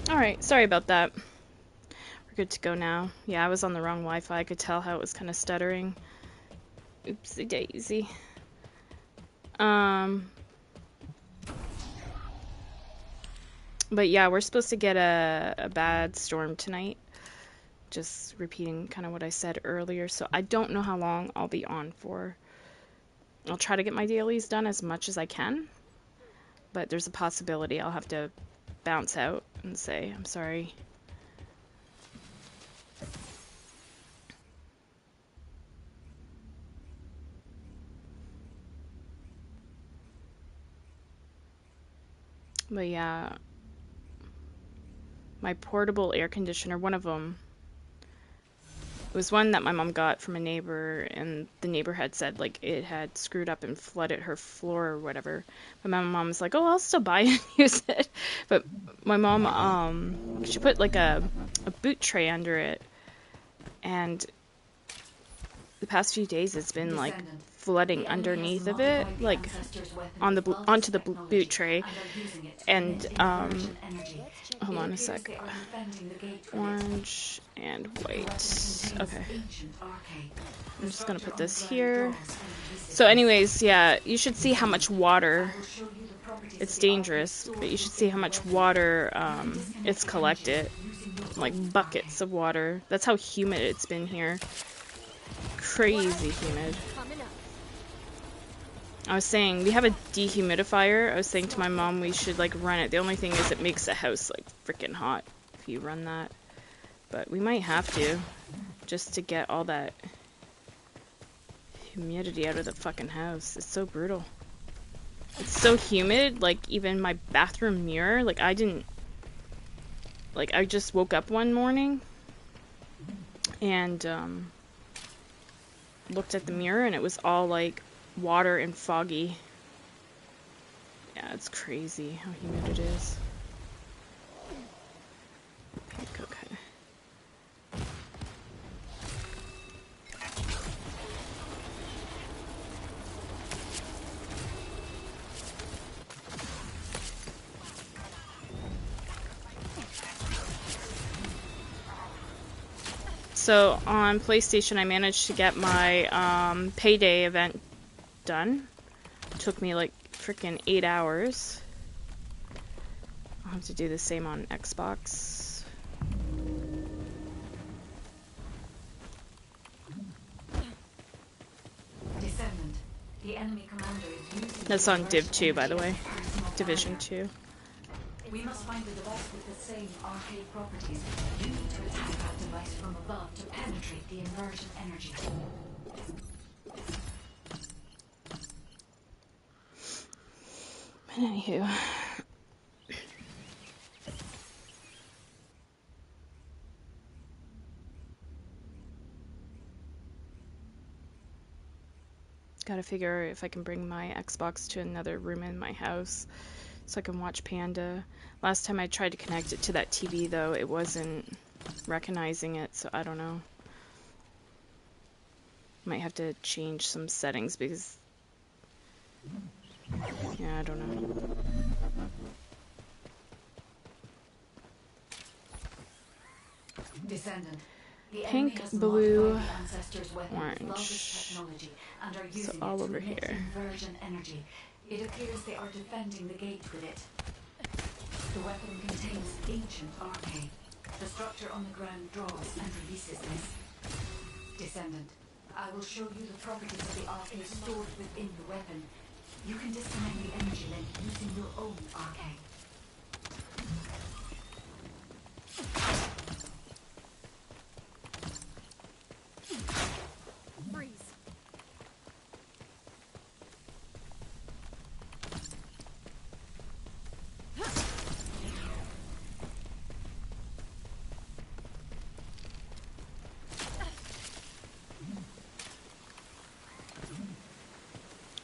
Alright, sorry about that. We're good to go now. Yeah, I was on the wrong Wi-Fi. I could tell how it was kind of stuttering. Oopsie daisy. But yeah, we're supposed to get a bad storm tonight. Just repeating kind of what I said earlier. So I don't know how long I'll be on for. I'll try to get my dailies done as much as I can. But there's a possibility I'll have to bounce out and say, I'm sorry. But yeah, my portable air conditioner, one of them, it was one that my mom got from a neighbor, and the neighbor had said, like, it had screwed up and flooded her floor or whatever. But my mom was like, oh, I'll still buy it and use it. But my mom, she put, like, a boot tray under it, and the past few days it's been, like, flooding underneath of it, like, onto the boot tray, and, hold on a sec. Orange and white. Okay. I'm just gonna put this here. So anyways, yeah, you should see how much water, it's dangerous, but you should see how much water it's collected. Like buckets of water. That's how humid it's been here. Crazy humid. I was saying, we have a dehumidifier. I was saying to my mom we should like run it. The only thing is it makes the house like freaking hot if you run that. But we might have to, just to get all that humidity out of the fucking house. It's so brutal. It's so humid, like even my bathroom mirror, like I just woke up one morning and looked at the mirror and it was all like water and foggy. Yeah, it's crazy how humid it is. Pink, okay. So on PlayStation, I managed to get my Payday event done. It took me like freaking 8 hours. I'll have to do the same on Xbox. Descendant. The enemy commander is using That's on Div 2, by the way. Division 2. We must find a device with the same arcade properties. You need to attack that device from above to penetrate the inversion energy. Anywho. Gotta figure if I can bring my Xbox to another room in my house so I can watch Panda. Last time I tried to connect it to that TV though, it wasn't recognizing it, so I don't know. Might have to change some settings because... yeah, I don't know. Descendant. Pink, blue, orange. So all over here. Energy. It appears they are defending the gate with it. The weapon contains ancient arcane. The structure on the ground draws and releases this. Descendant, I will show you the properties of the arcane stored within the weapon. You can disconnect the energy link using your own arcane.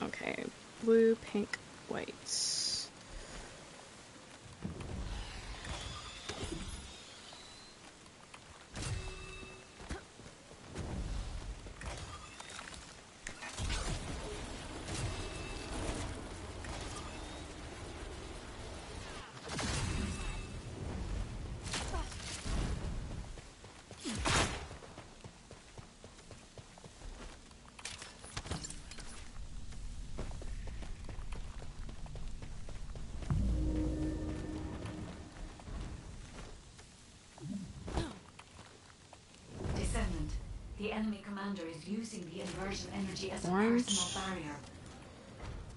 Okay, blue, pink, white. The enemy commander is using the inversion energy as a Orange. personal barrier.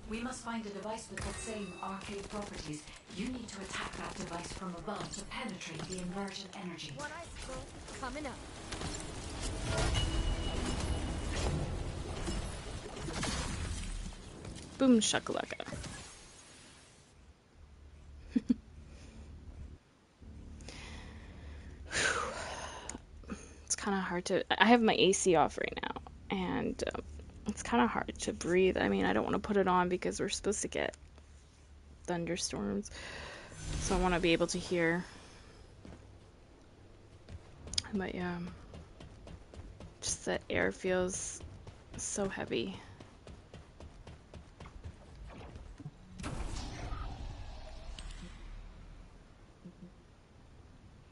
We must find a device with the same arcade properties. You need to attack that device from above to penetrate the inversion energy. What I spoke coming up. Boom shakalaka. It's kind of hard to. I have my AC off right now, and it's kind of hard to breathe. I mean, I don't want to put it on because we're supposed to get thunderstorms, so I want to be able to hear. But yeah, just that air feels so heavy.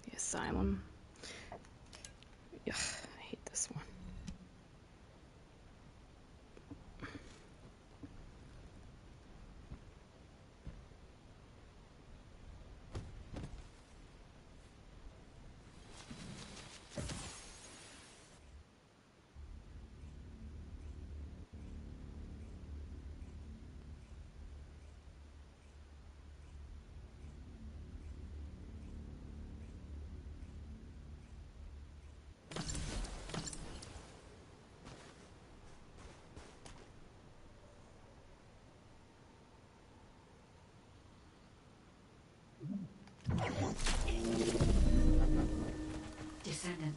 The asylum. Ugh, I hate this one. Descendant.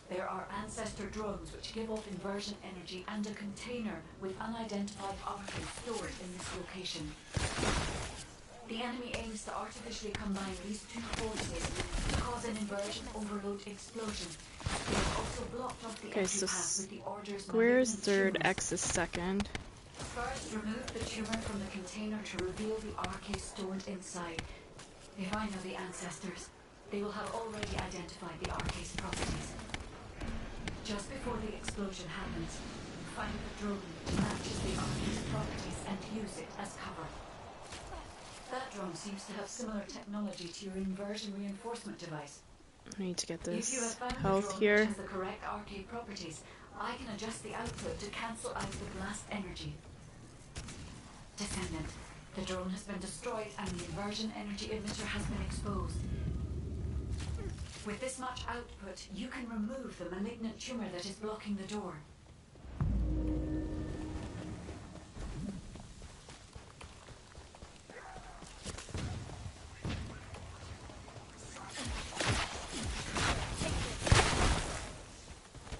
There are ancestor drones which give off inversion energy and a container with unidentified archive stored in this location. The enemy aims to artificially combine these two forces to cause an inversion overload explosion. They have also blocked off the Okay, entry so path with the order's square is malignant third, tumors. X is second. First, remove the tumor from the container to reveal the archive stored inside. If I know the ancestors, they will have already identified the archive's properties. Just before the explosion happens, find the drone that matches the archive's properties and use it as cover. That drone seems to have similar technology to your inversion reinforcement device. I need to get If you have this found the health drone here. which has the correct arcade properties, I can adjust the output to cancel out the blast energy. Descendant, the drone has been destroyed and the inversion energy emitter has been exposed. With this much output, you can remove the malignant tumor that is blocking the door.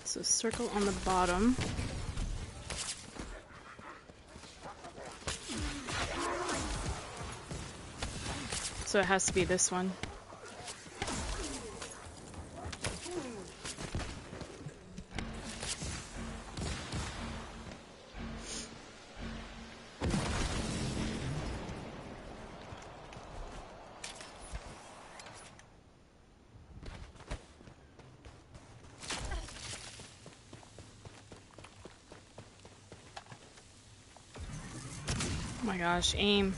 So circle on the bottom. So it has to be this one. Oh my gosh, aim.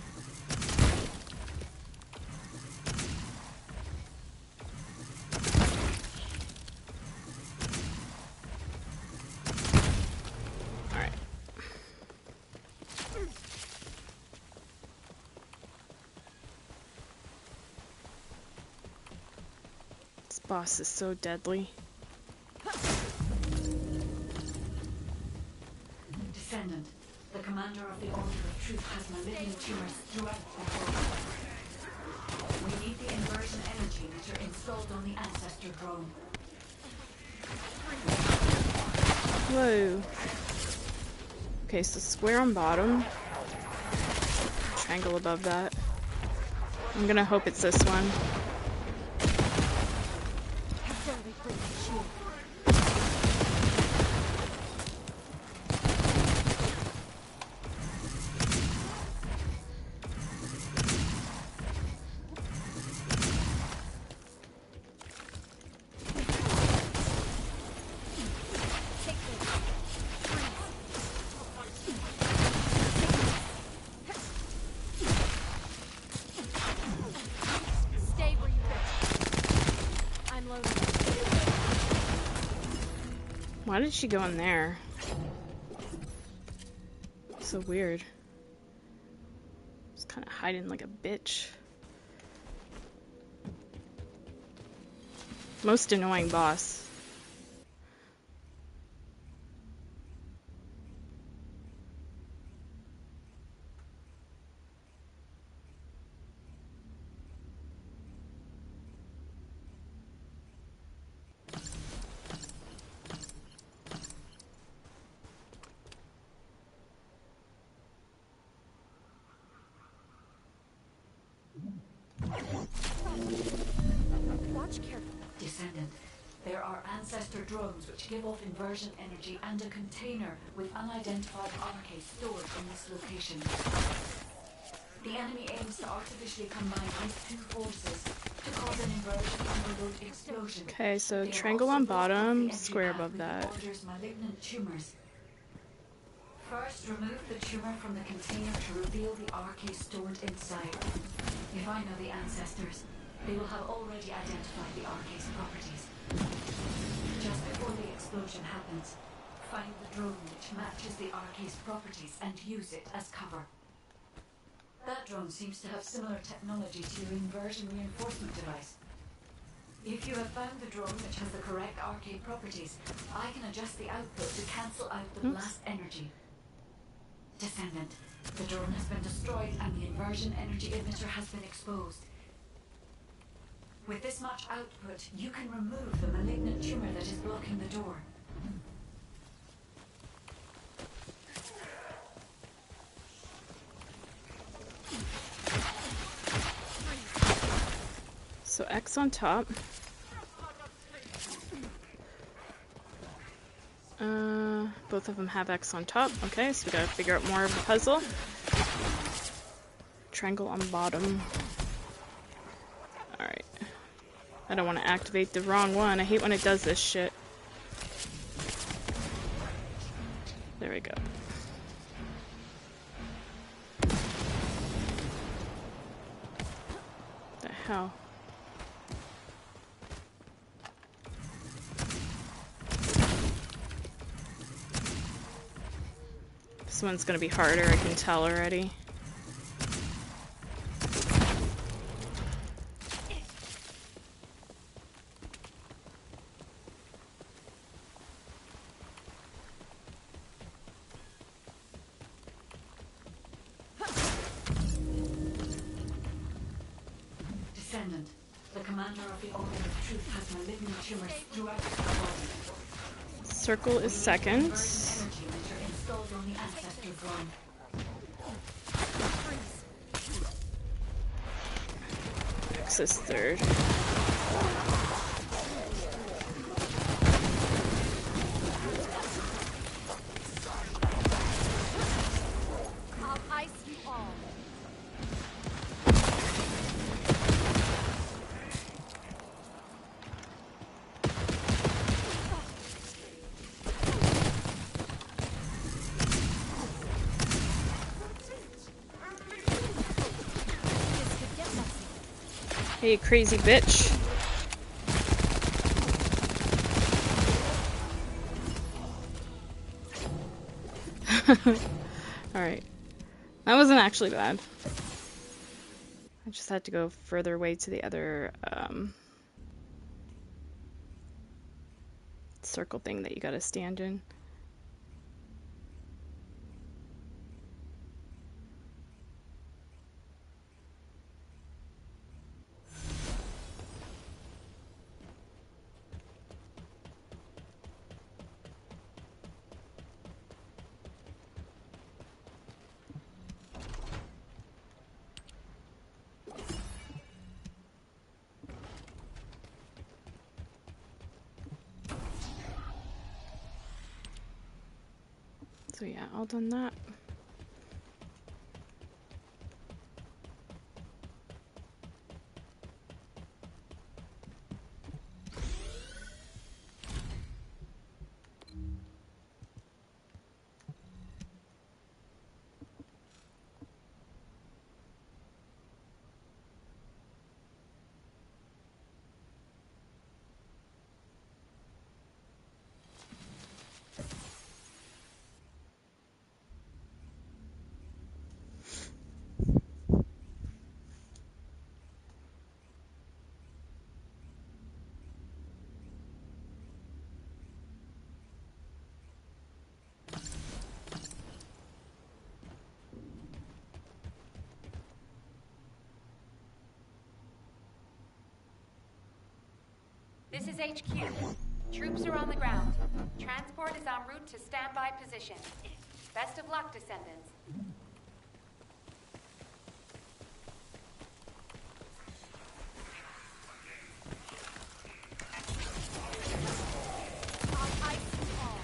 Alright. This boss is so deadly. Descendant, the commander of the Order of Truth has malignant tumors throughout the world. We need the inversion energy meter installed on the ancestor drone. Whoa. Okay, so square on bottom. Triangle above that. I'm gonna hope it's this one. Stay Why did she go in there? So weird. Just kind of hiding like a bitch. Most annoying boss. Watch carefully. Descendant, there are ancestor drones which give off inversion energy and a container with unidentified RK stored in this location. The enemy aims to artificially combine these two forces to cause an inversion underload explosion. Okay, so They have triangle also on blocked off the bottom, entry square path above with that. the Order's malignant tumors. First, remove the tumor from the container to reveal the RK stored inside. If I know the ancestors, they will have already identified the RK's properties. Just before the explosion happens, find the drone which matches the RK's properties and use it as cover. That drone seems to have similar technology to your inversion reinforcement device. If you have found the drone which has the correct RK properties, I can adjust the output to cancel out the blast energy. Descendant, the drone has been destroyed and the inversion energy emitter has been exposed. With this much output, you can remove the malignant tumor that is blocking the door. So X on top. Both of them have X on top. Okay, so we gotta figure out more of the puzzle. Triangle on bottom. Alright. I don't want to activate the wrong one. I hate when it does this shit. There we go. The hell? This one's gonna be harder, I can tell already. Descendant, the commander of the Order of Truth has malignant tumors throughout the body. Circle is second. Inversion energy emitter installed on the ancestor drone. X is third. I'll ice you all. This could get messy. Hey, crazy bitch. Alright. That wasn't actually bad. I just had to go further away to the other circle thing that you gotta stand in. So yeah, all done that. This is HQ. Troops are on the ground. Transport is en route to standby position. Best of luck, Descendants. I'll ice you all.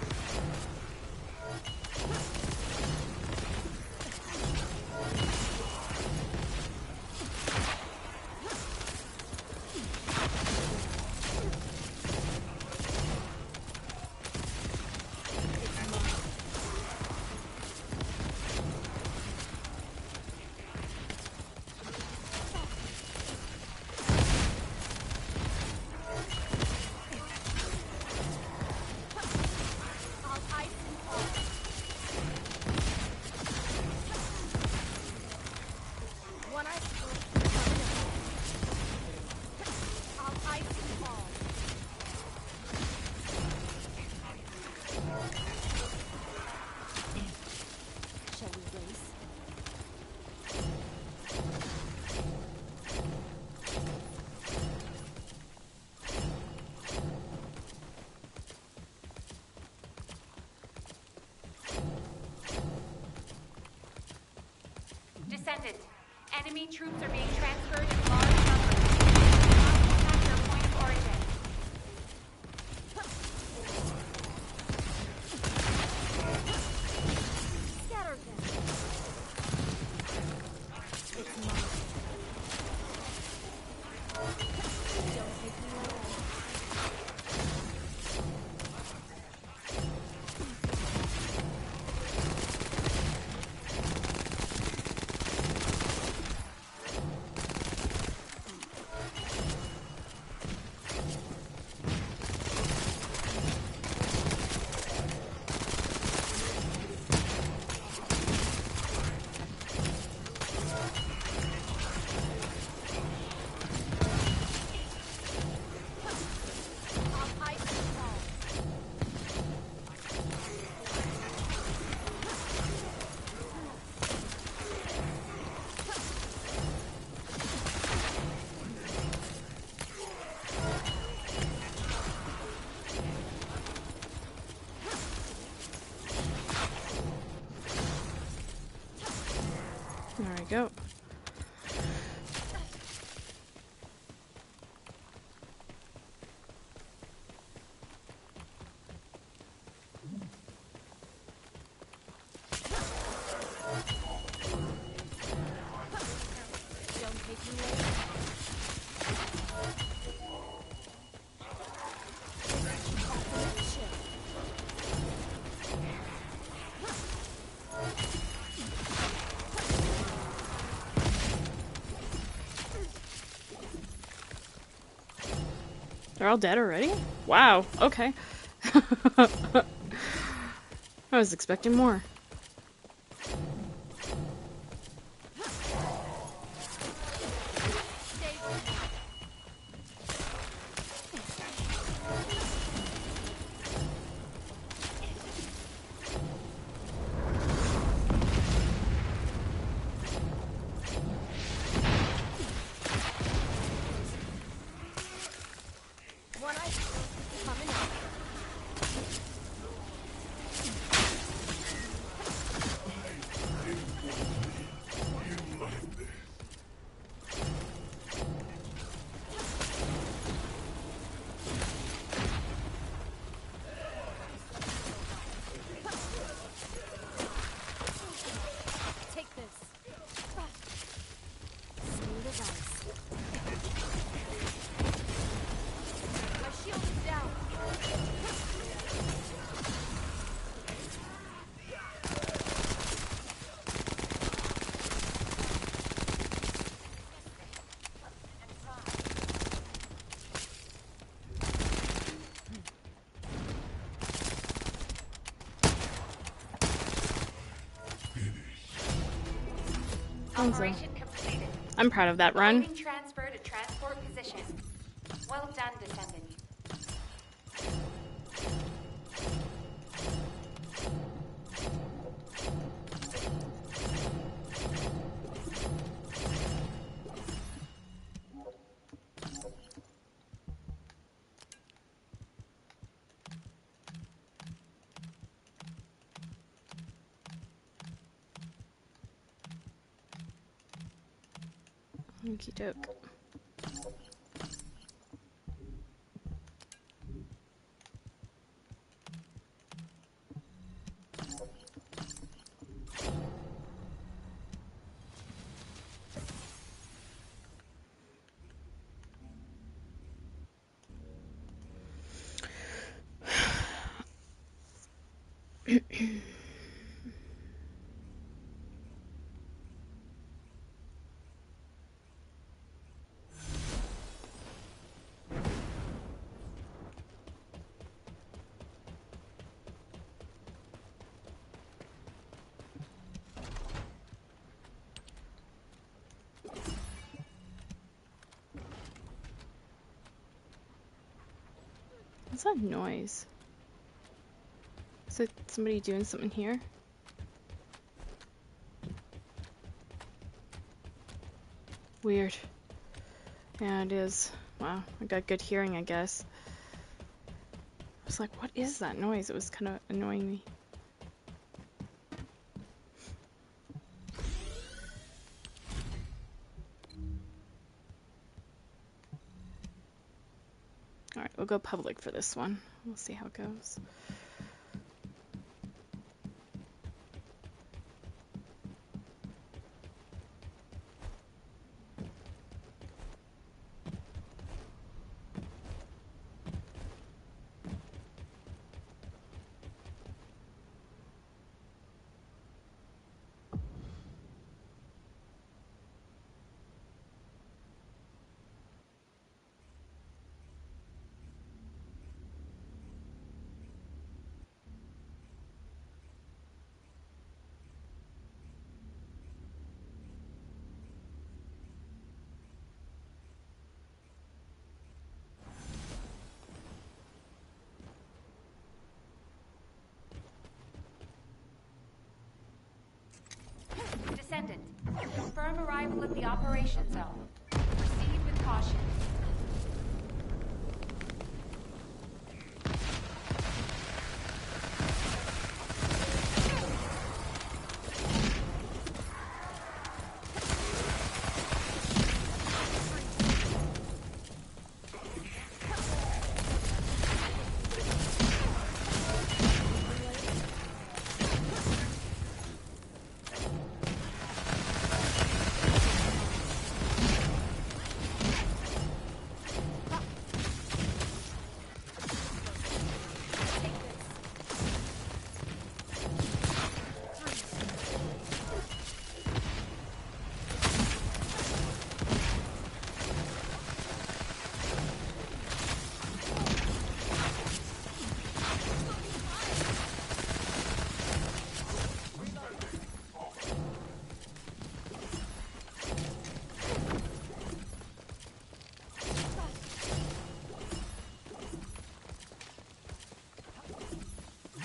I'll ice you all. One ice coming in. I'll ice you all. Shall we race? Descendant. Enemy troops are being transferred in large numbers. Contact their point of origin. Scatter them. It's mine. Don't take me away. I'll ice you all. There we go. Don't take me away. Ultimate chill. They're all dead already? Wow, okay. I was expecting more. Stay with me. One ice coming in. Take this. Smooth as ice. My shield is down. Operation completed. I'm proud of that run. Awaiting transfer to transport position. Well done, Descendant. Okie doke. What's that noise? Is it somebody doing something here? Weird. Yeah, it is. Wow, I got good hearing, I guess. I was like, what is that noise? It was kind of annoying me. Alright, we'll go public for this one. We'll see how it goes. Descendant, confirm arrival at the operation zone. Proceed with caution.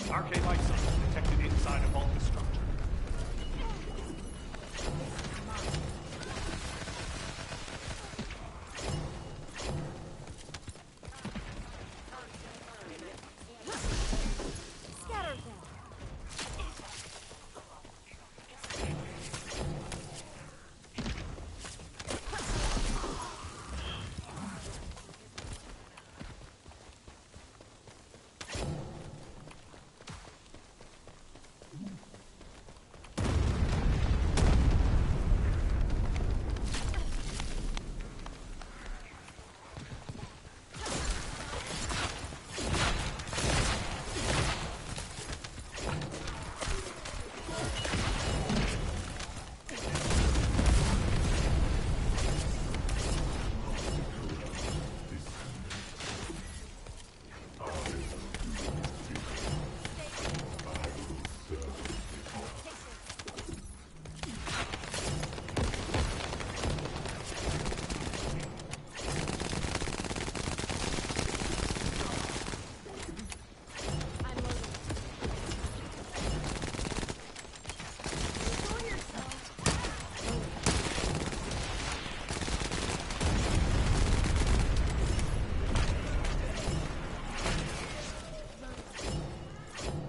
Arcade light signal detected inside a vault structure. Scatter them.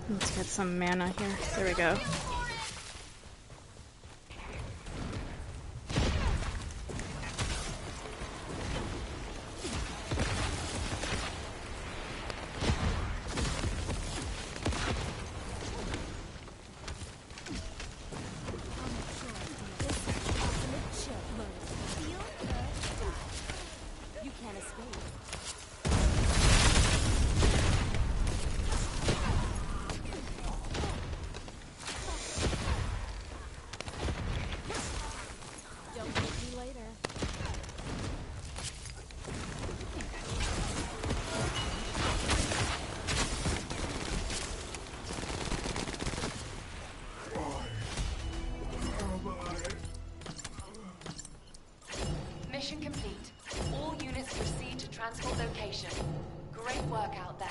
Let's get some mana here. There we go. can't escape. Don't thank me later. Mission complete. All units proceed to transport location. Great work out there.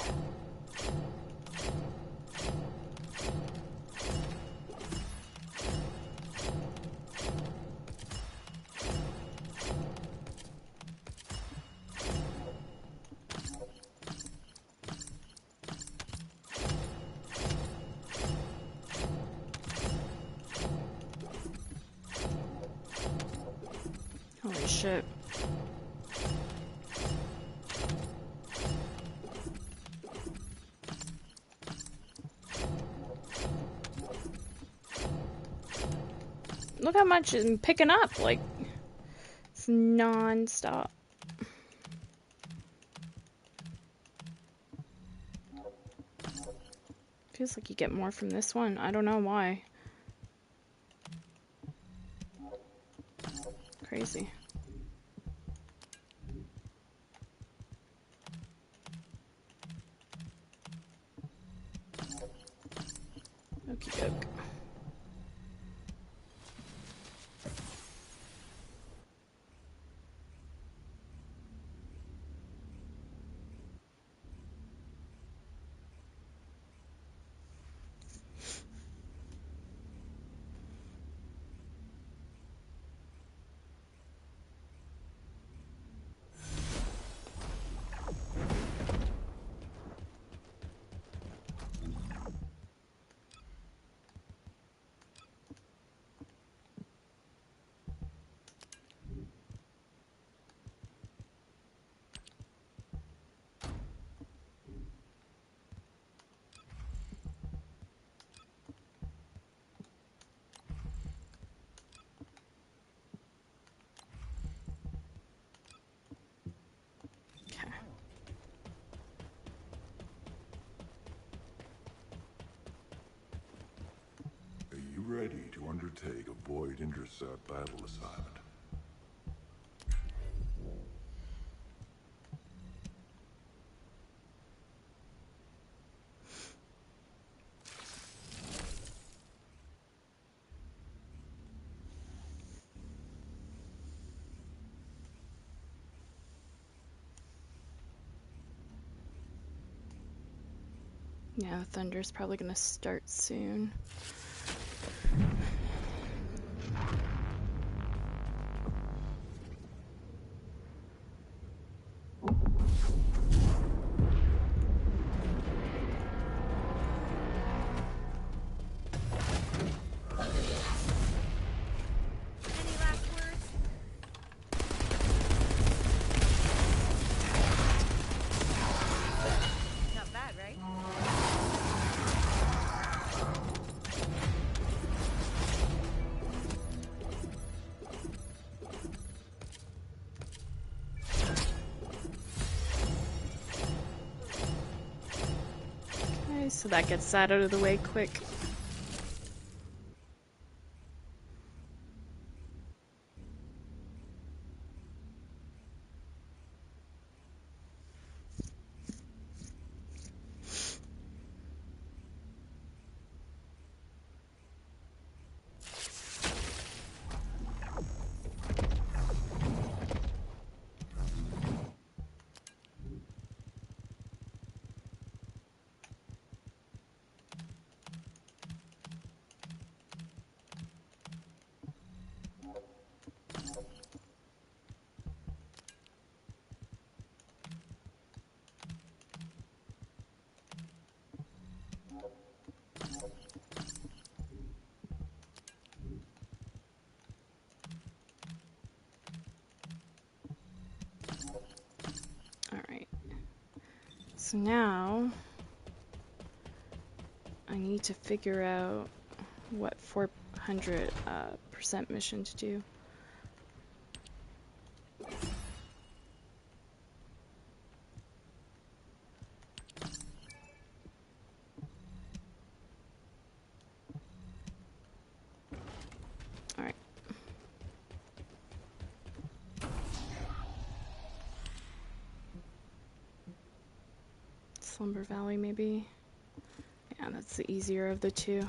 Holy shit. Look how much I'm picking up, like, it's non-stop. Feels like you get more from this one. I don't know why. Crazy. Okie doke. Okay. Are you ready to undertake a Void Intercept battle assignment? Yeah, the thunder's probably gonna start soon. Any last words? Not bad, right? Okay, so that gets that out of the way quick. Alright. So now I need to figure out what 400% mission to do. Slumber Valley, maybe. Yeah, that's the easier of the two.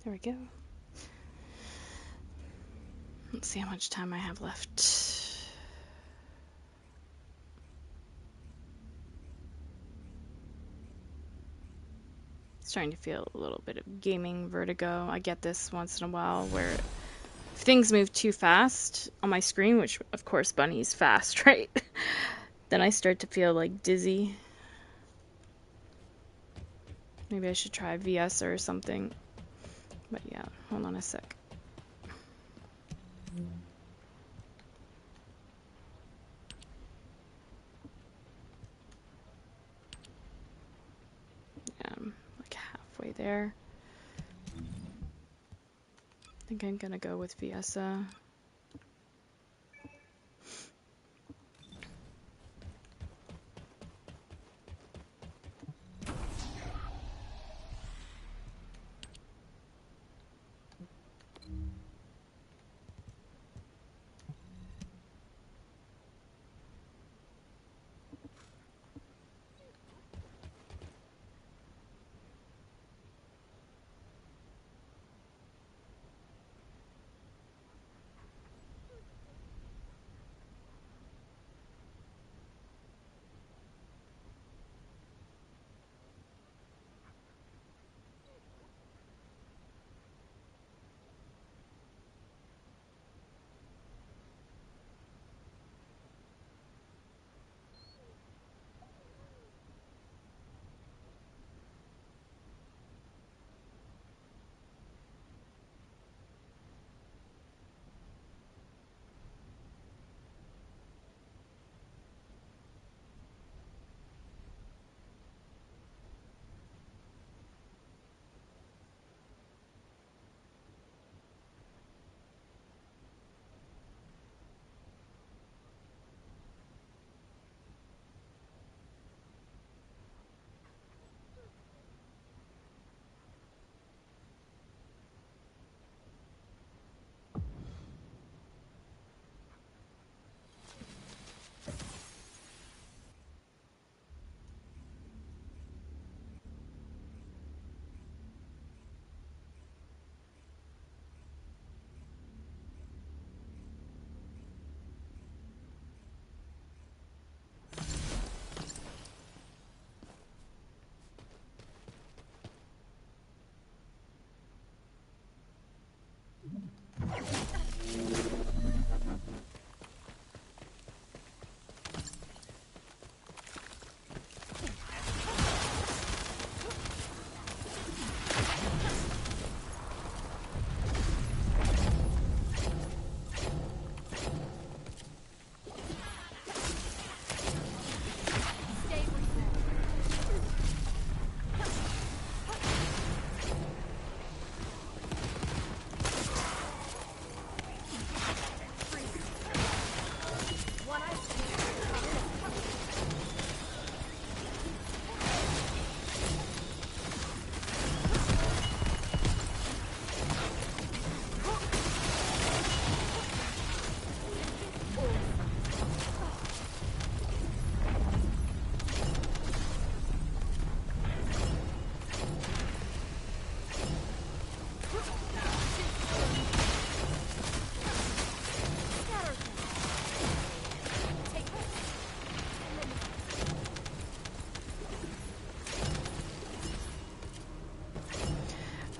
There we go. Let's see how much time I have left. Starting to feel a little bit of gaming vertigo. I get this once in a while where if things move too fast on my screen, which of course Bunny's fast, right? Then I start to feel like dizzy. Maybe I should try VS or something. But yeah, hold on a sec. halfway there. I think I'm gonna go with Viessa.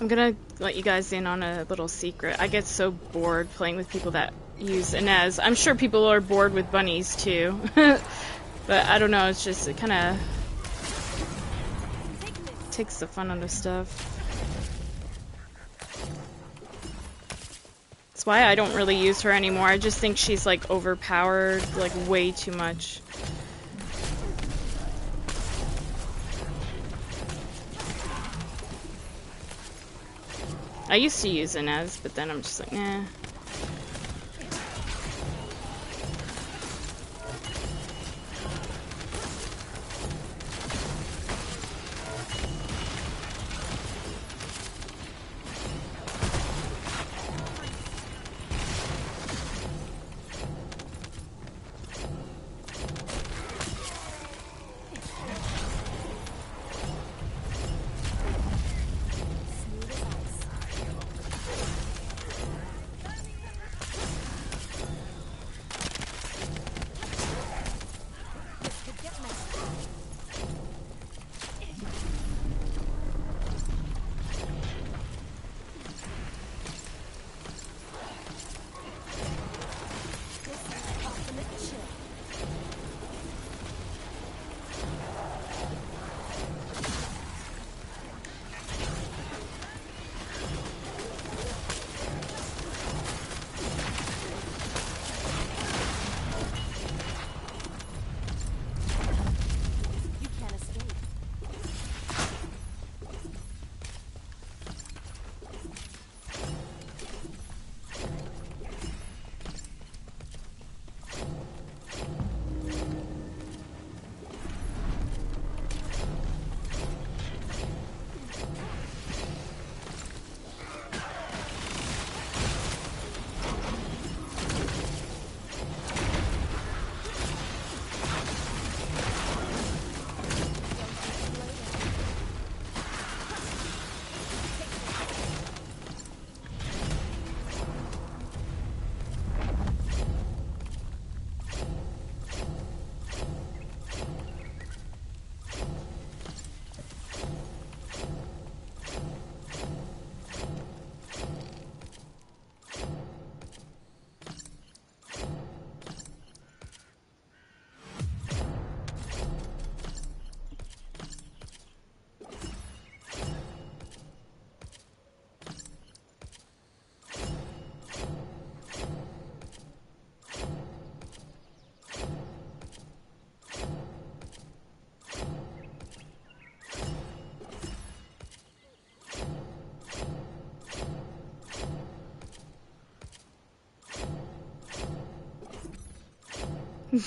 I'm gonna let you guys in on a little secret. I get so bored playing with people that use Inez. I'm sure people are bored with bunnies too. But I don't know, it's just, it kind of takes the fun out of stuff. That's why I don't really use her anymore. I just think she's like overpowered, like way too much. I used to use Inez, but then I'm just like, nah.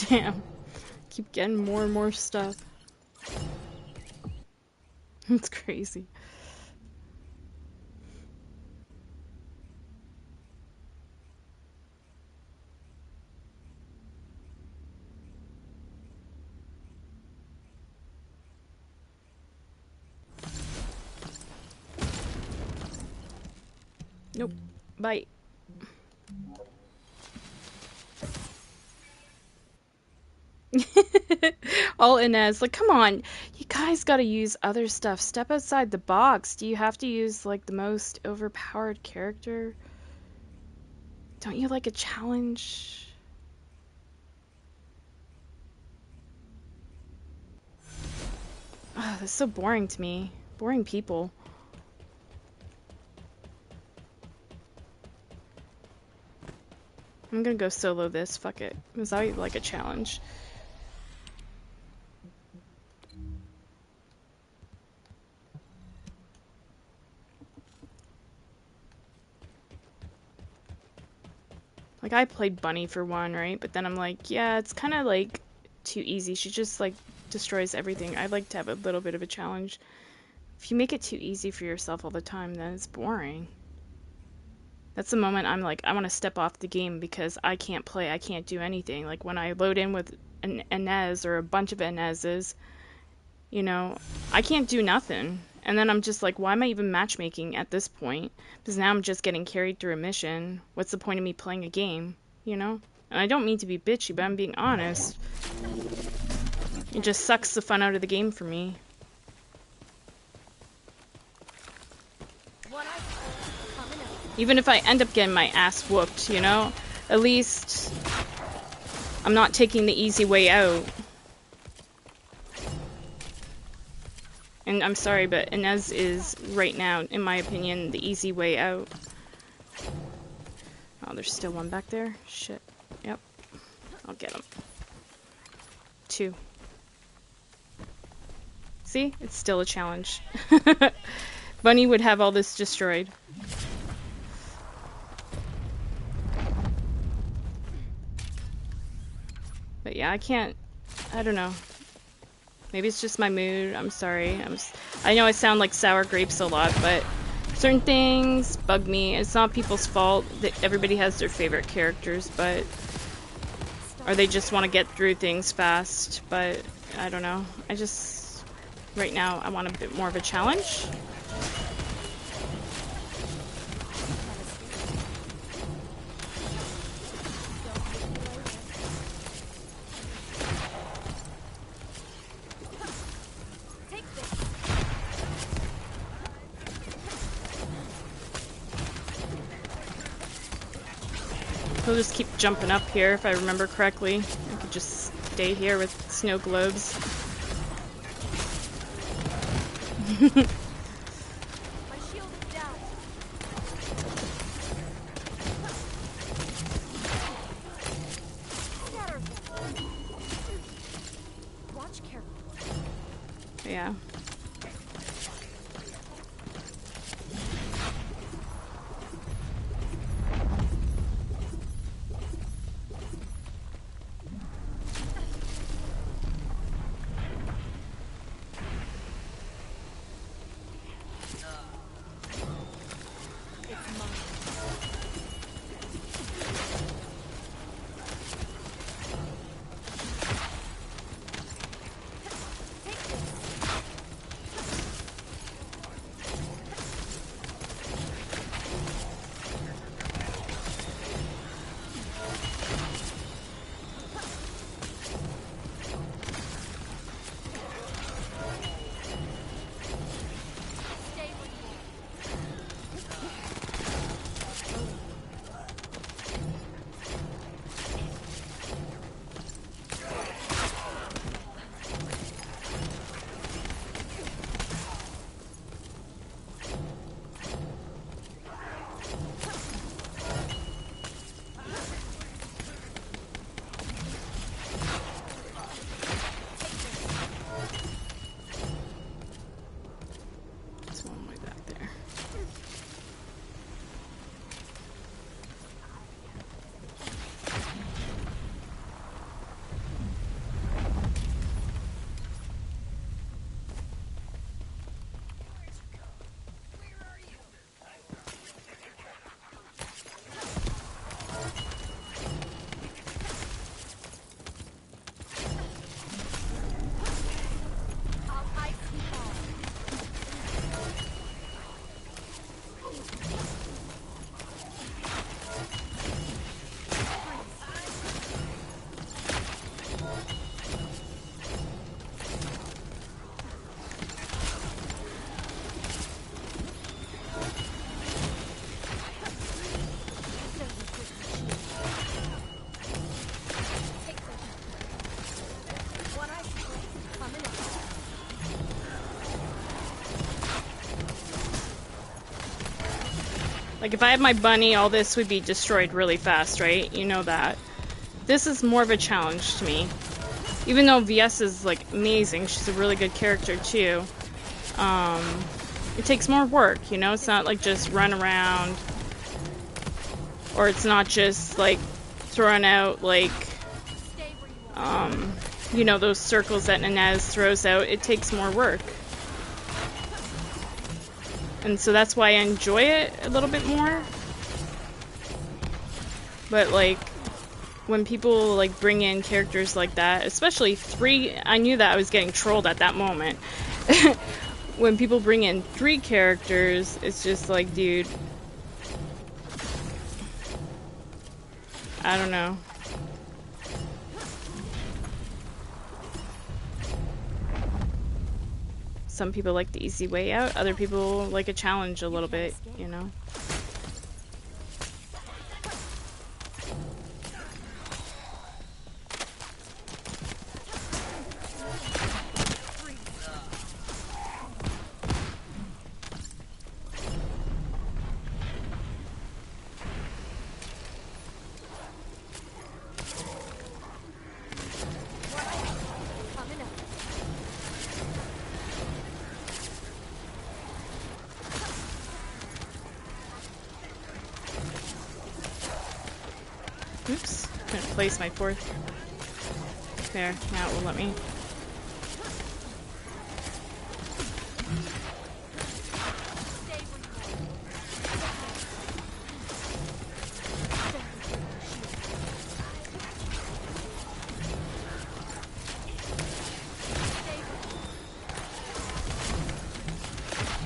Damn. Keep getting more and more stuff. It's crazy. Nope. Bye. All Inez, like, come on, you guys gotta use other stuff. Step outside the box. Do you have to use, like, the most overpowered character? Don't you like a challenge? Oh, that's so boring to me. Boring people. I'm gonna go solo this, fuck it. Because I like a challenge. Like, I played Bunny for one, right? But then I'm like, yeah, it's kind of like too easy. She just like destroys everything. I'd like to have a little bit of a challenge. If you make it too easy for yourself all the time, then it's boring. That's the moment I'm like, I want to step off the game because I can't play, I can't do anything. Like when I load in with an Inez or a bunch of Inezes, you know, I can't do nothing. And then I'm just like, why am I even matchmaking at this point? Because now I'm just getting carried through a mission. What's the point of me playing a game, you know? And I don't mean to be bitchy, but I'm being honest. It just sucks the fun out of the game for me. Even if I end up getting my ass whooped, you know? At least I'm not taking the easy way out. And I'm sorry, but Inez is, right now, in my opinion, the easy way out. Oh, there's still one back there? Shit. Yep. I'll get him. 2. See? It's still a challenge. Bunny would have all this destroyed. But yeah, I don't know. Maybe it's just my mood. I'm sorry. I know I sound like sour grapes a lot, but certain things bug me. It's not people's fault that everybody has their favorite characters, but or they just want to get through things fast. But I don't know. Right now I want a bit more of a challenge. He'll just keep jumping up here if I remember correctly. I could just stay here with snow globes. My shield is down. Scatter them. Watch carefully. Yeah. Like, if I had my bunny, all this would be destroyed really fast, right? You know that. This is more of a challenge to me. Even though VS is, like, amazing, she's a really good character, too. It takes more work, you know? It's not, like, just run around. Or it's not just, like, throwing out, like, you know, those circles that Inez throws out. It takes more work. And so that's why I enjoy it a little bit more. But, like, when people, like, bring in characters like that, especially 3, I knew that I was getting trolled at that moment. When people bring in 3 characters, it's just like, dude, I don't know. Some people like the easy way out, other people like a challenge a little bit, you know? Coming up. Oops, couldn't place my 4th. There, now it will let me. Stay where you are.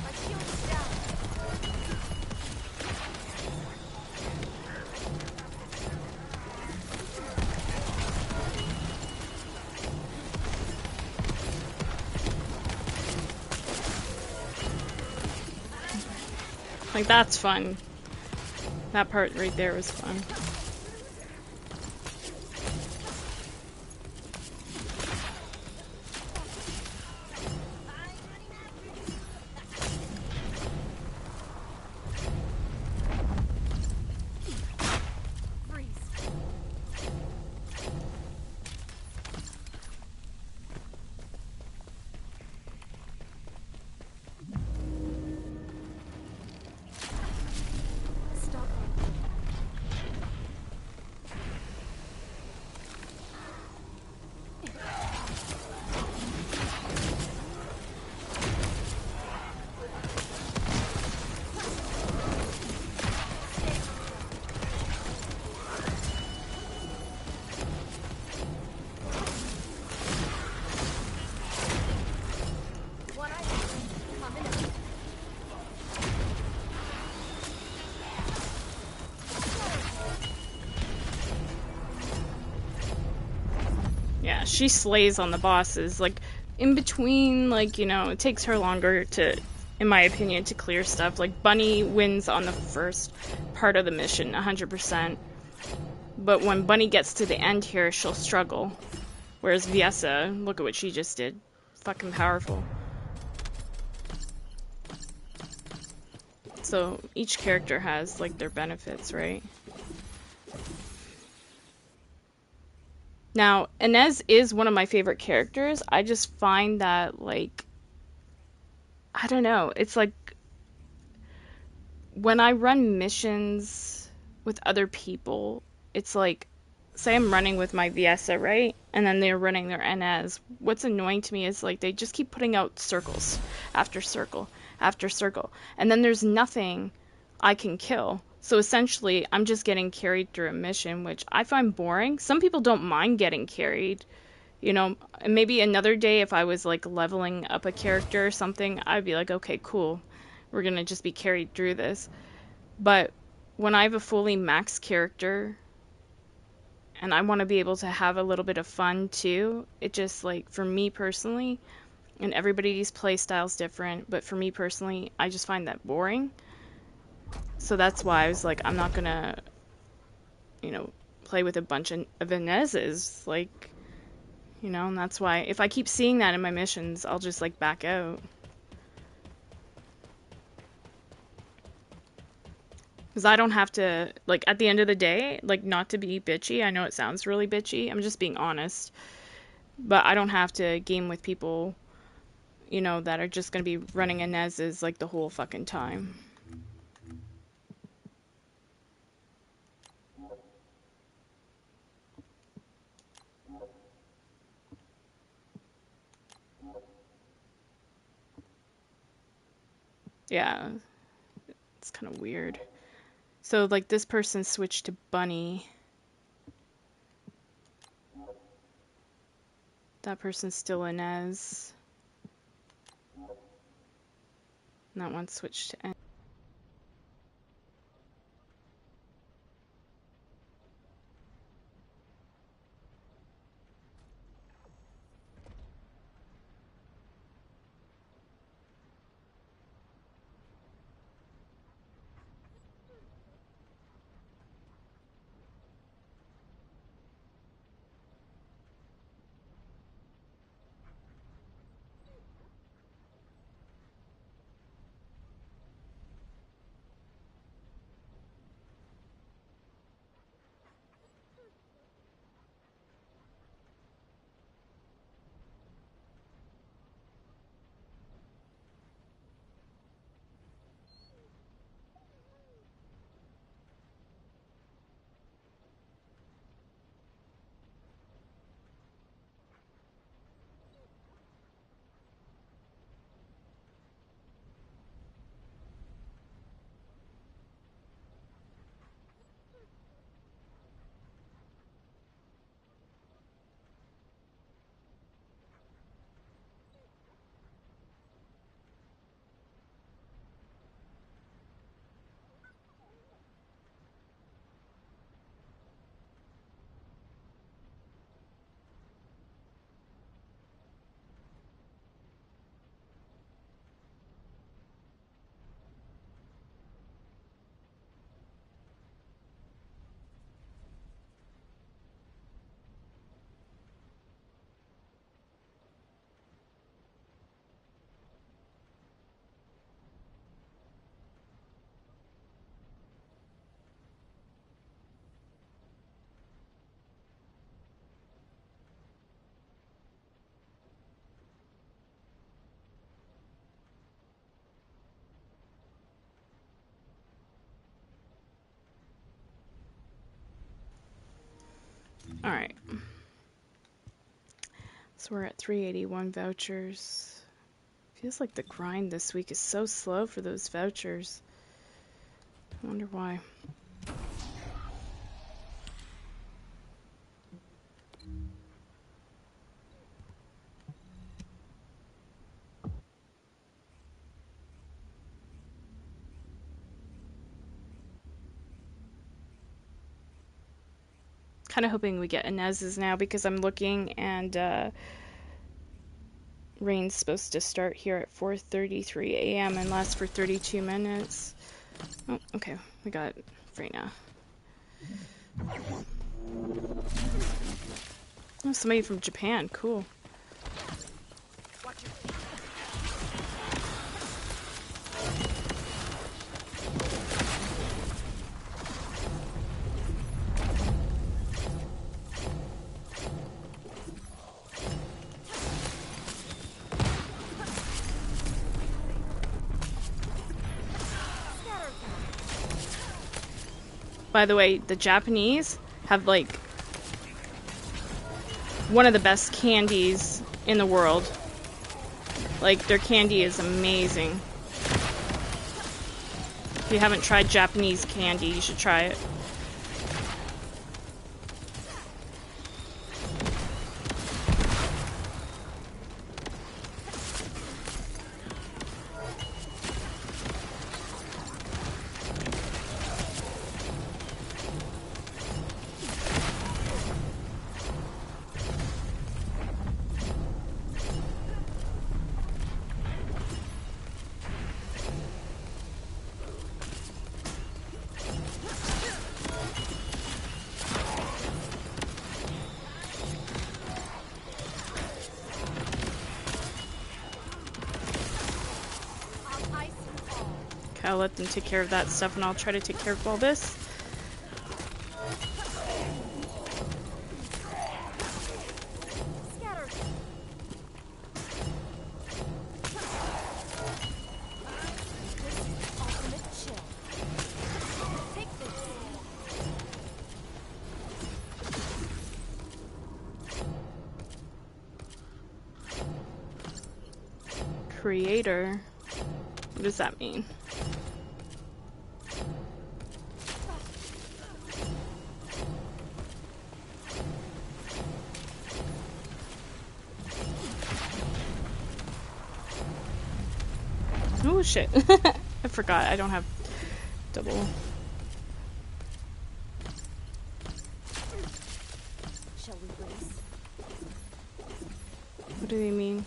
My shield is down. Like, that's fun. That part right there was fun. Freeze. Stop right there. One eye. Coming up. Yeah, she slays on the bosses. Like, in between, like, you know, it takes her longer to, in my opinion, to clear stuff. Like, Bunny wins on the first part of the mission, 100%. But when Bunny gets to the end here, she'll struggle. Whereas Viessa, look at what she just did. Fucking powerful. So, each character has, like, their benefits, right? Now, Inez is one of my favorite characters. I just find that, like, I don't know. It's like when I run missions with other people, it's like, say I'm running with my Viessa, right? And then they're running their Inez. What's annoying to me is, like, they just keep putting out circles after circle after circle. And then there's nothing I can kill. So essentially, I'm just getting carried through a mission, which I find boring. Some people don't mind getting carried. You know, maybe another day if I was, like, leveling up a character or something, I'd be like, okay, cool. We're gonna just be carried through this. But when I have a fully maxed character and I want to be able to have a little bit of fun too, it just, like, for me personally, and everybody's play style's different, but for me personally, I just find that boring. So that's why I was like, I'm not gonna, you know, play with a bunch of Inezes, like, you know, and that's why if I keep seeing that in my missions, I'll just, like, back out. Because I don't have to, like, at the end of the day, like, not to be bitchy. I know it sounds really bitchy. I'm just being honest. But I don't have to game with people, you know, that are just going to be running Inez's, like, the whole fucking time. Yeah, it's kind of weird. So, like, this person switched to Bunny. That person's still Inez. And that one switched to N. Alright. So we're at 381 vouchers. Feels like the grind this week is so slow for those vouchers. I wonder why. Kind of hoping we get Inez's now because I'm looking and rain's supposed to start here at 4:33 a.m. and last for 32 minutes. Oh, okay, we got Freyna. Oh, somebody from Japan, cool. By the way, the Japanese have like one of the best candies in the world. Like, their candy is amazing. If you haven't tried Japanese candy, you should try it. I'll let them take care of that stuff, and I'll try to take care of all this. Scatter. Ultimate chill. Take this. Creator. What does that mean? Oh shit. I forgot I don't have double. Shall we race? What do they mean?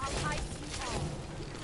I'll ice you all. Stay with me.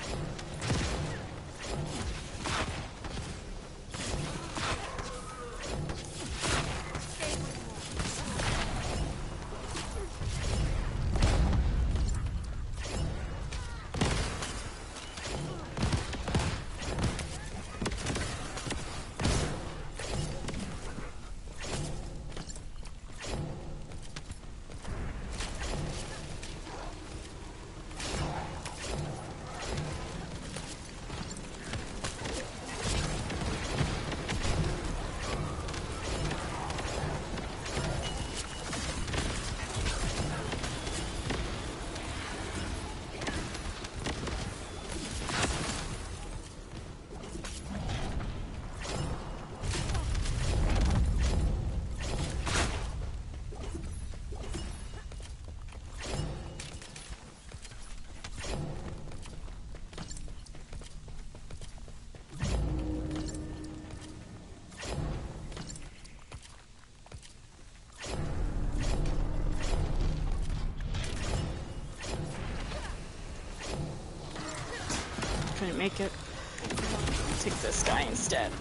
Couldn't make it. Take this guy instead.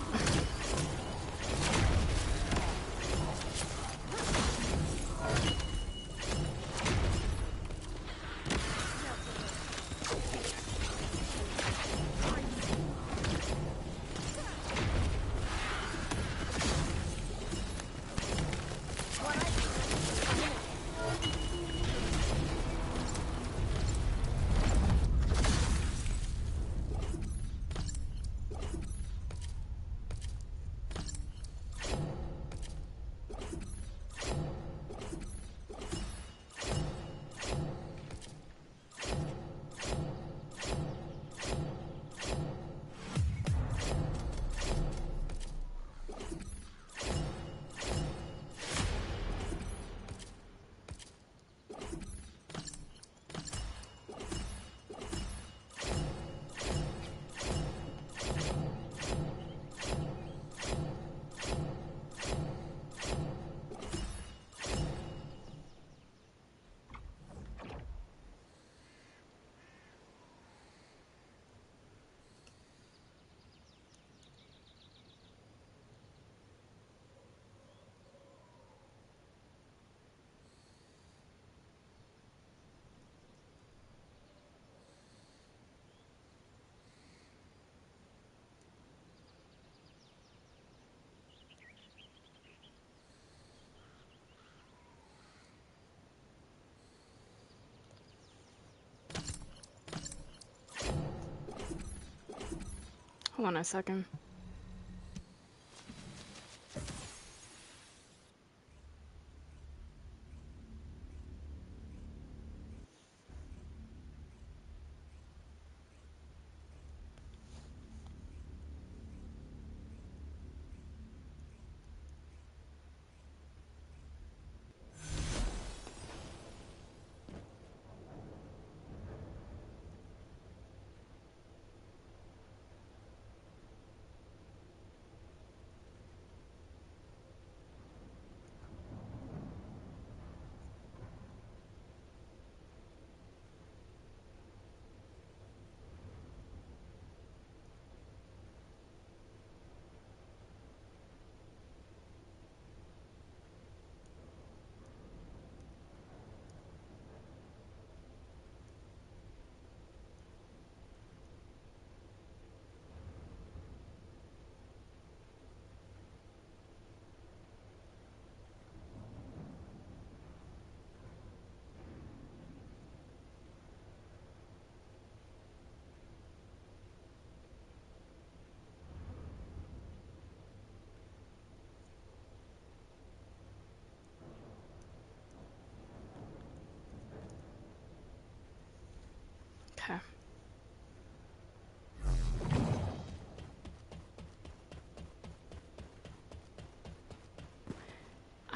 Hold on a second.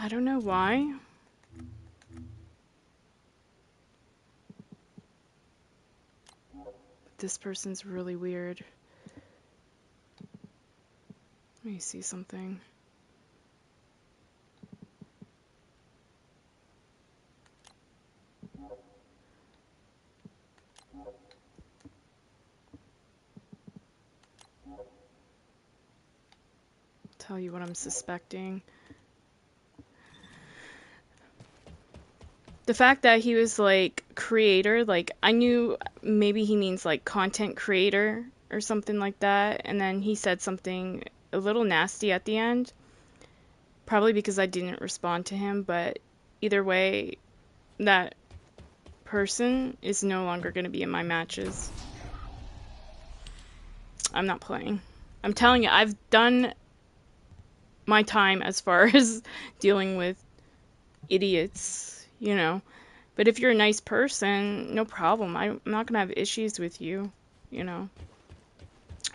don't know why. This person's really weird. Let me see something. Tell you what I'm suspecting. The fact that he was like creator, like I knew maybe he means like content creator or something like that, and then he said something a little nasty at the end, probably because I didn't respond to him, but either way, that person is no longer going to be in my matches. I'm not playing. I'm telling you, I've done my time as far as dealing with idiots, you know. But if you're a nice person, no problem. I'm not gonna have issues with you, you know.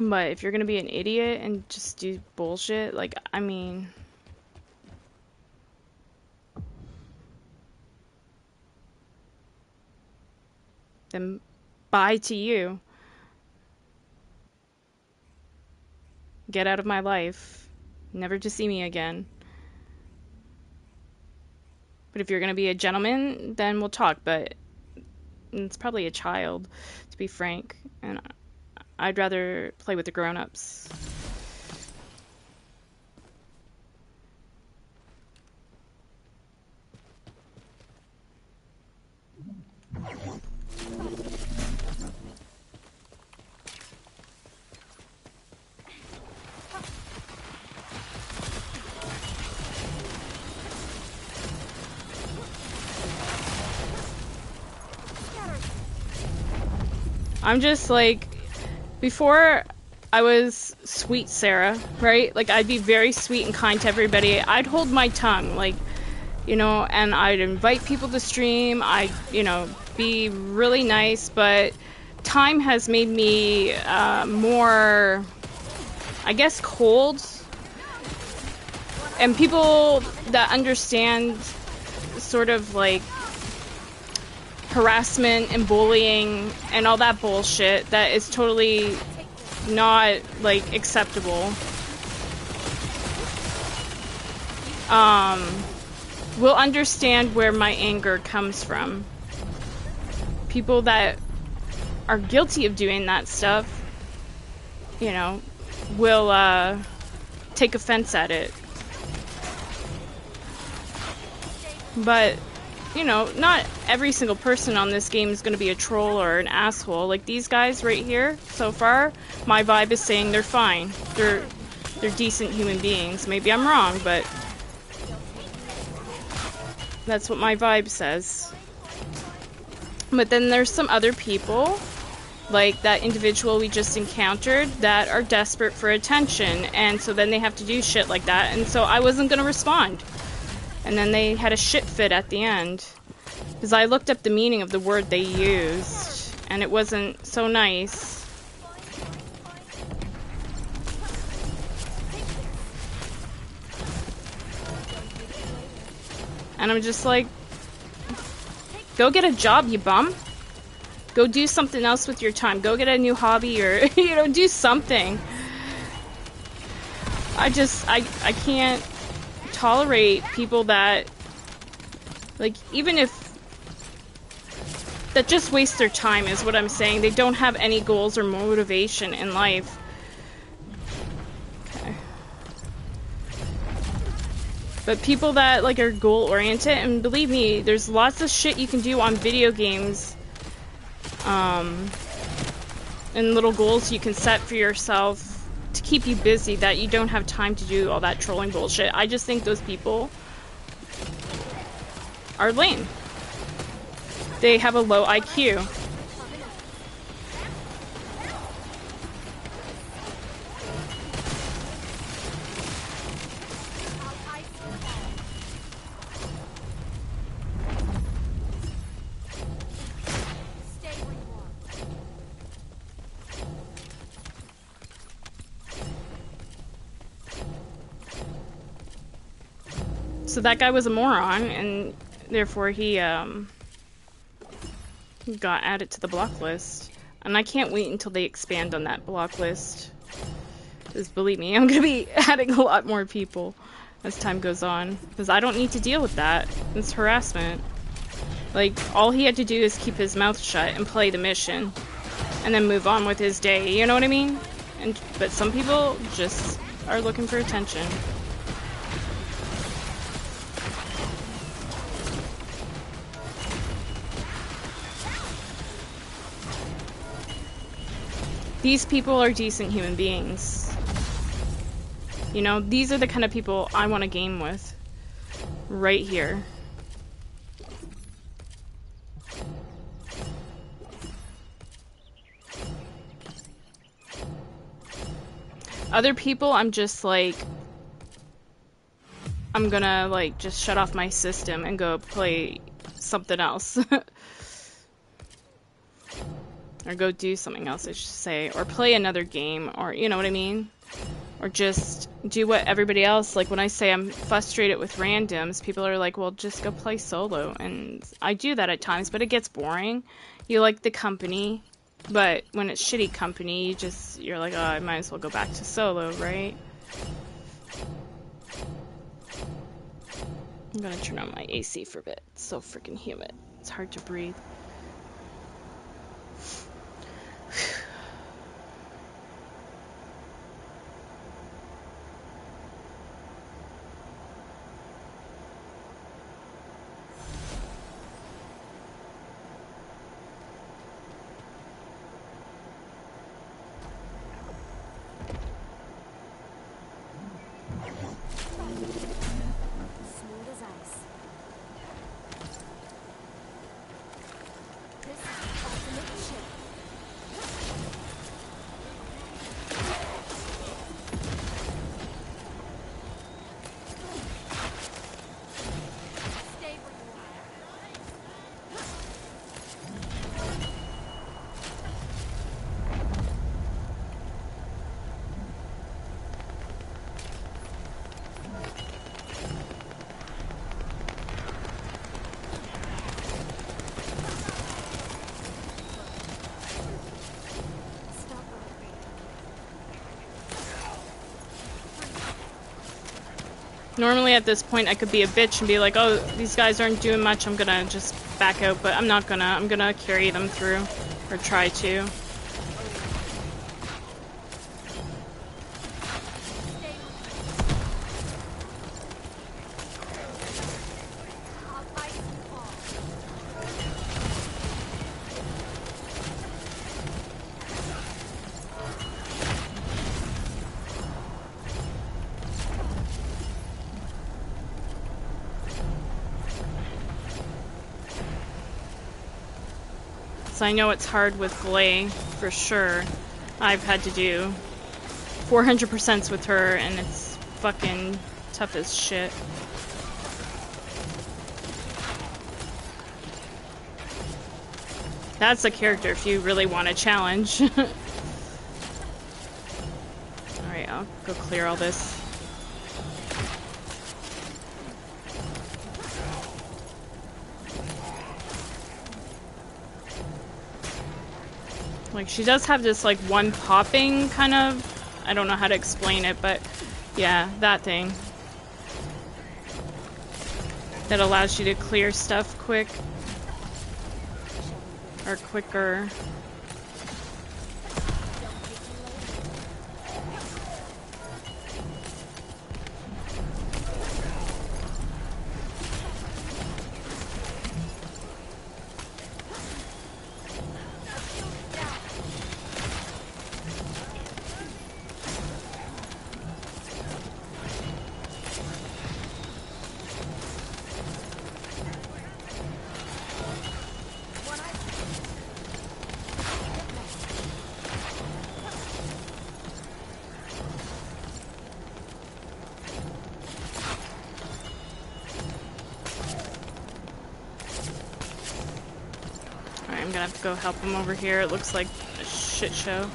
But if you're gonna be an idiot and just do bullshit, like, I mean, then bye to you. Get out of my life. Never to see me again. But if you're gonna be a gentleman, then we'll talk. But it's probably a child, to be frank. And I'd rather play with the grown-ups. I'm just like, before I was sweet Sarah, right? Like, I'd be very sweet and kind to everybody. I'd hold my tongue, like, you know, and I'd invite people to stream. I'd, you know, be really nice, but time has made me more, I guess, cold. And people that understand sort of like harassment and bullying and all that bullshit that is totally not like acceptable will understand where my anger comes from. People that are guilty of doing that stuff, you know, will take offense at it. But you know, not every single person on this game is going to be a troll or an asshole. Like these guys right here, so far, my vibe is saying they're fine. They're decent human beings. Maybe I'm wrong, but that's what my vibe says. But then there's some other people, like that individual we just encountered, that are desperate for attention, and so then they have to do shit like that, and so I wasn't going to respond. And then they had a shit fit at the end. Because I looked up the meaning of the word they used, and it wasn't so nice. And I'm just like, go get a job, you bum. Go do something else with your time. Go get a new hobby or, you know, do something. I can't tolerate people that, like, even if that just waste their time is what I'm saying. They don't have any goals or motivation in life. Okay. But people that like are goal oriented, and believe me, there's lots of shit you can do on video games, and little goals you can set for yourself to keep you busy that you don't have time to do all that trolling bullshit. I just think those people are lame. They have a low IQ. So that guy was a moron, and therefore he got added to the block list. And I can't wait until they expand on that block list. Because believe me, I'm gonna be adding a lot more people as time goes on. Because I don't need to deal with that. It's harassment. Like, all he had to do is keep his mouth shut and play the mission. And then move on with his day, you know what I mean? But some people just are looking for attention. These people are decent human beings. You know, these are the kind of people I want to game with. Right here. Other people, I'm just like... I'm gonna, like, just shut off my system and go play something else. Or go do something else, I should say. Or play another game, or, you know what I mean? Or just do what everybody else, like when I say I'm frustrated with randoms, people are like, well, just go play solo. And I do that at times, but it gets boring. You like the company, but when it's shitty company, you're like, oh, I might as well go back to solo, right? I'm gonna turn on my AC for a bit. It's so freaking humid. It's hard to breathe. Smooth as ice. This is the ultimate chill. Stay where you are. Stop right Normally at this point I could be a bitch and be like, oh, these guys aren't doing much, I'm gonna just back out, but I'm not gonna. I'm gonna carry them through, or try to. I'll fight you all. So I know it's hard with Glay, for sure. I've had to do 400% with her, and it's fucking tough as shit. That's a character if you really want a challenge. Alright, I'll go clear all this. Like, she does have this, like, one popping kind of... I don't know how to explain it, but yeah, that thing. That allows you to clear stuff quick. Or quicker. I'm gonna have to go help him over here. It looks like a shit show.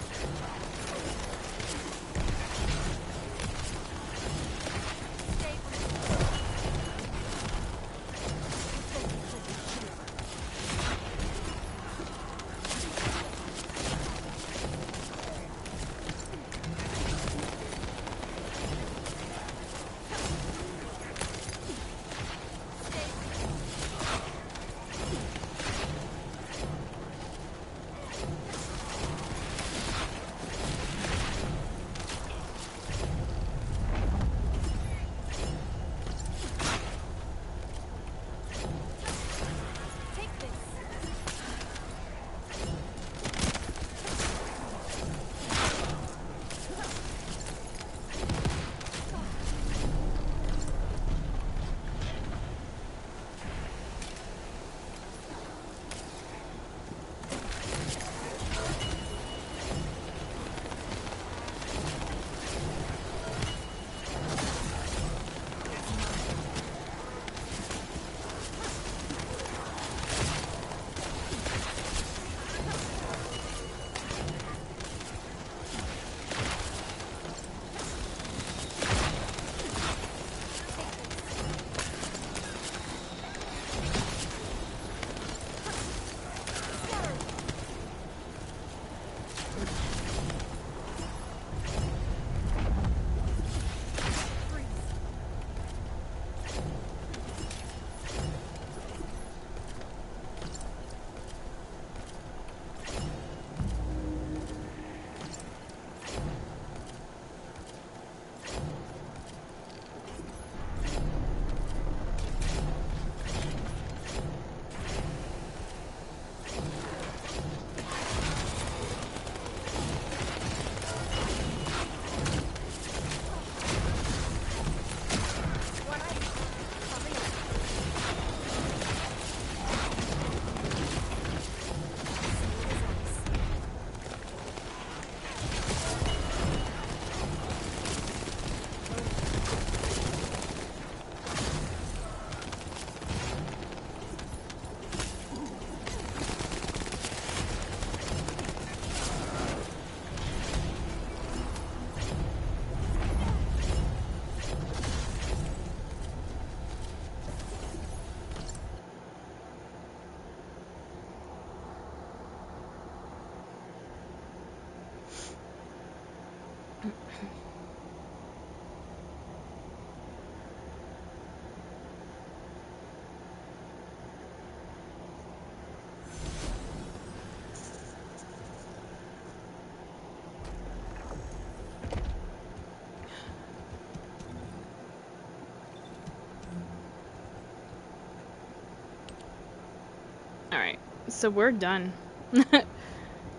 Alright, so we're done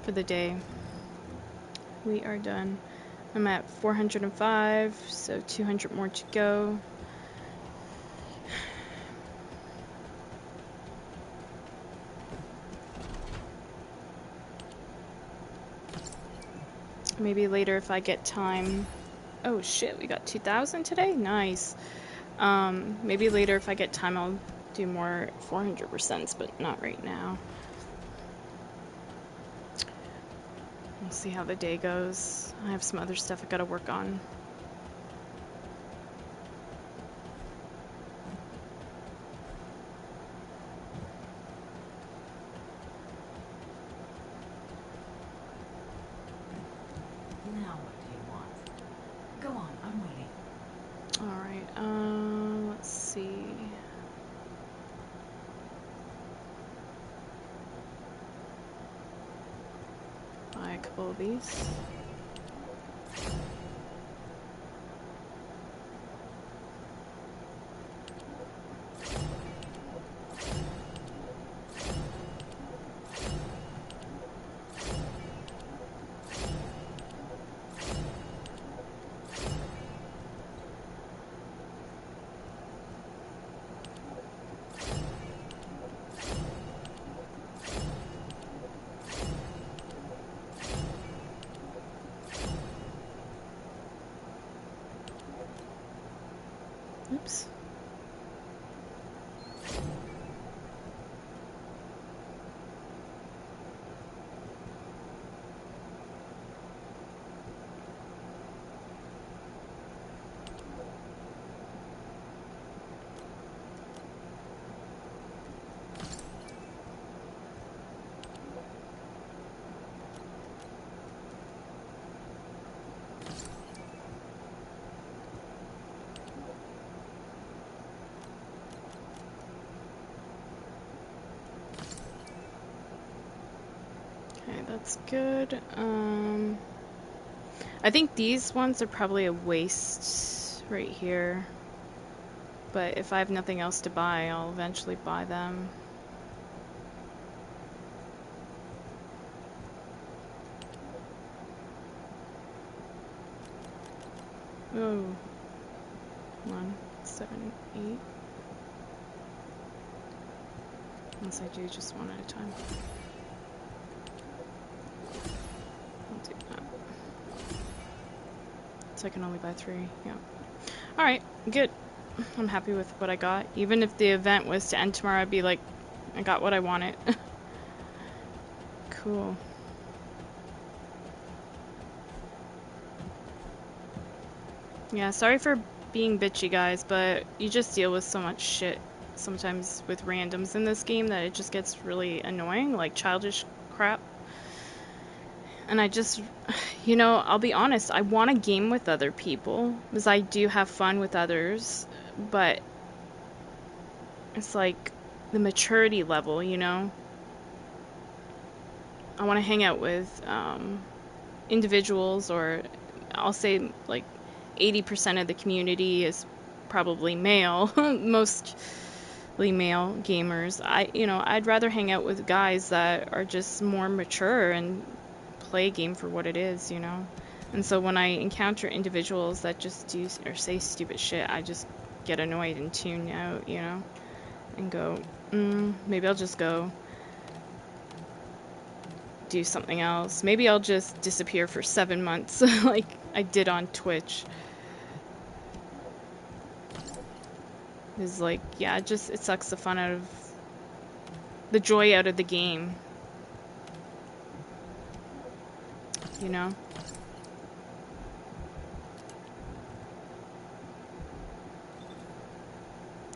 for the day. We are done. I'm at 405, so 200 more to go. Maybe later if I get time. Oh shit, we got 2,000 today? Nice. Maybe later if I get time I'll do more 400%, but not right now. We'll see how the day goes. I have some other stuff I gotta work on. Now what do you want? Go on, I'm waiting. Alright, let's see. Buy a couple of these. Oops. Okay, that's good. I think these ones are probably a waste right here. But if I have nothing else to buy, I'll eventually buy them. Oh. 1, 7, 8. Unless I do just one at a time. I'll do that. So I can only buy 3, yeah. Alright, good. I'm happy with what I got. Even if the event was to end tomorrow, I'd be like, I got what I wanted. Cool. Yeah, sorry for being bitchy, guys, but you just deal with so much shit sometimes with randoms in this game that it just gets really annoying, like childish crap. And I just, you know, I'll be honest, I want to game with other people because I do have fun with others, but it's like the maturity level, you know? I want to hang out with individuals, or I'll say like 80% of the community is probably male, mostly male gamers. I'd rather hang out with guys that are just more mature and play a game for what it is, you know? And so when I encounter individuals that just do or say stupid shit, I just get annoyed and tune out, you know? And go, maybe I'll just go do something else. Maybe I'll just disappear for 7 months like I did on Twitch. It's like, yeah, it sucks the fun out of the joy out of the game. You know?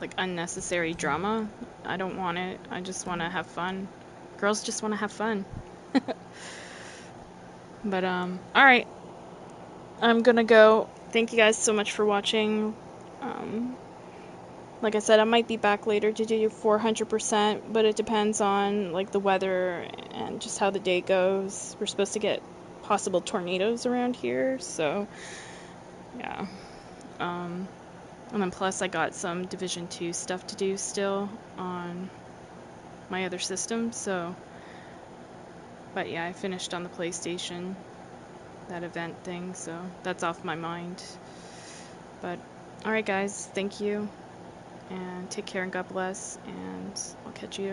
Like unnecessary drama. I don't want it. I just want to have fun. Girls just want to have fun. But alright. I'm gonna go. Thank you guys so much for watching. Like I said, I might be back later to do 400%, but it depends on like the weather and just how the day goes. We're supposed to get possible tornadoes around here, so yeah. And then plus I got some Division 2 stuff to do still on my other system, so. But yeah, I finished on the PlayStation, that event thing, so that's off my mind. But alright guys, thank you, and take care and God bless, and I'll catch you